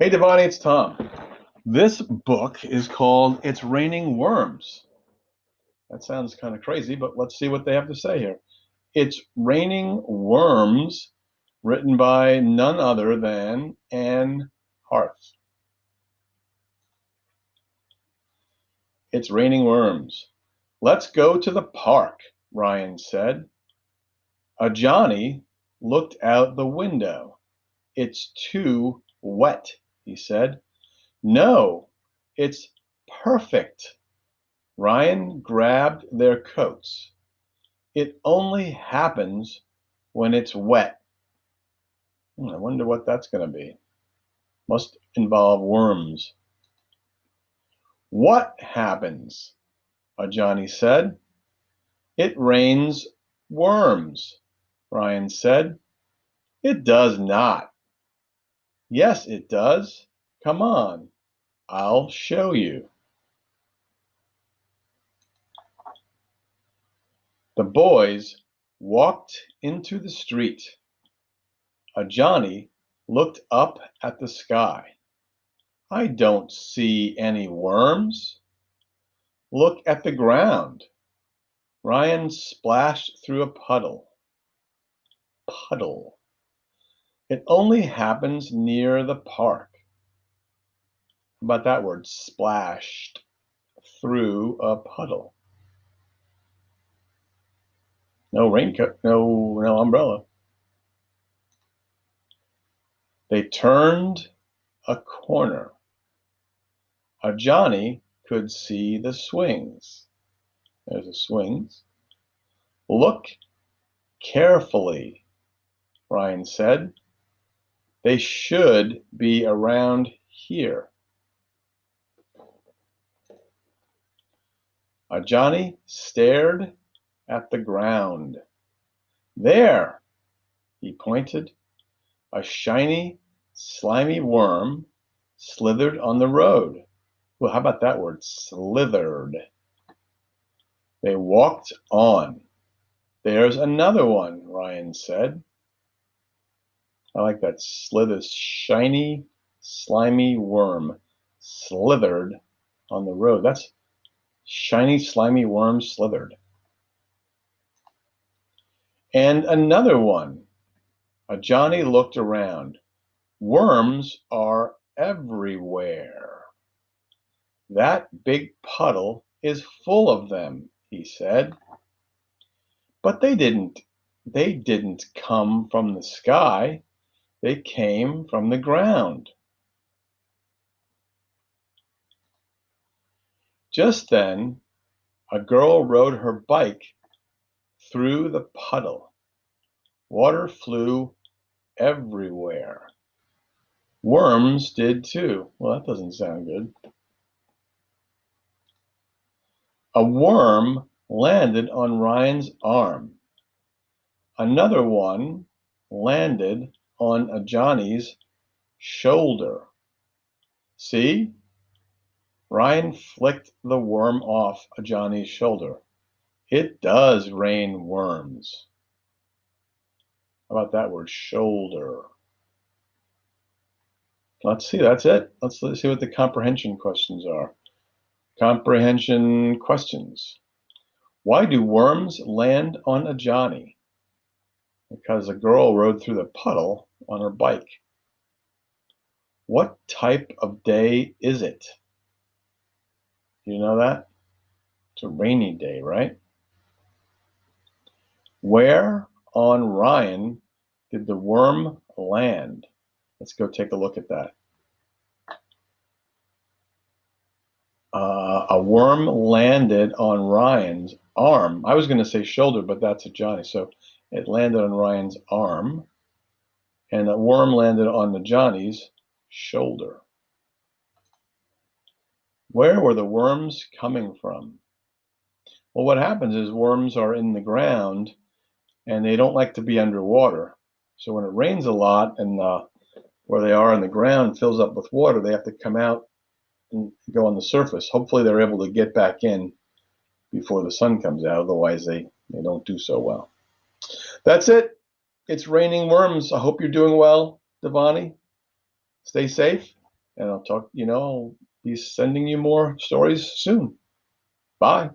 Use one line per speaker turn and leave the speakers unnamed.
Hey, Divanny, it's Tom. This book is called It's Raining Worms. That sounds kind of crazy, but let's see what they have to say here. It's Raining Worms, written by none other than Anne Harth. It's raining worms. Let's go to the park, Ryan said. A Johnny looked out the window. It's too wet, he said. No, it's perfect. Ryan grabbed their coats. It only happens when it's wet. I wonder what that's going to be. Must involve worms. What happens? Johnny said. It rains worms, Ryan said. It does not. Yes, it does. Come on, I'll show you. The boys walked into the street. Johnny looked up at the sky. I don't see any worms. Look at the ground. Ryan splashed through a puddle. Puddle. It only happens near the park. How about that word? Splashed through a puddle. No raincoat, no umbrella. They turned a corner. Johnny could see the swings. There's the swings. Look carefully, Ryan said. They should be around here. Johnny stared at the ground. There, he pointed. A shiny, slimy worm slithered on the road. Well, how about that word? Slithered. They walked on. There's another one, Ryan said. I like that. Slither, shiny, slimy worm slithered on the road. That's shiny, slimy worm slithered. And another one. Johnny looked around. Worms are everywhere. That big puddle is full of them, he said. But they didn't come from the sky. They came from the ground. Just then, a girl rode her bike through the puddle. Water flew everywhere. Worms did too. Well, that doesn't sound good. A worm landed on Ryan's arm. Another one landed on Johnny's shoulder. See? Ryan flicked the worm off Johnny's shoulder. It does rain worms. How about that word, shoulder? Let's see, that's it. Let's see what the comprehension questions are. Comprehension questions. Why do worms land on a Johnny? Because a girl rode through the puddle on her bike. What type of day is it? Do you know that? It's a rainy day, right? Where on Ryan did the worm land? Let's go take a look at that. A worm landed on Ryan's arm. I was going to say shoulder, but that's a Johnny. So it landed on Ryan's arm, and a worm landed on the Johnny's shoulder. Where were the worms coming from? Well, what happens is worms are in the ground, and they don't like to be underwater. So when it rains a lot and where they are on the ground fills up with water, they have to come out and go on the surface. Hopefully they're able to get back in before the sun comes out. Otherwise, they don't do so well. That's it. It's raining worms. I hope you're doing well, Divanny. Stay safe. and I'll be sending you more stories soon. Bye.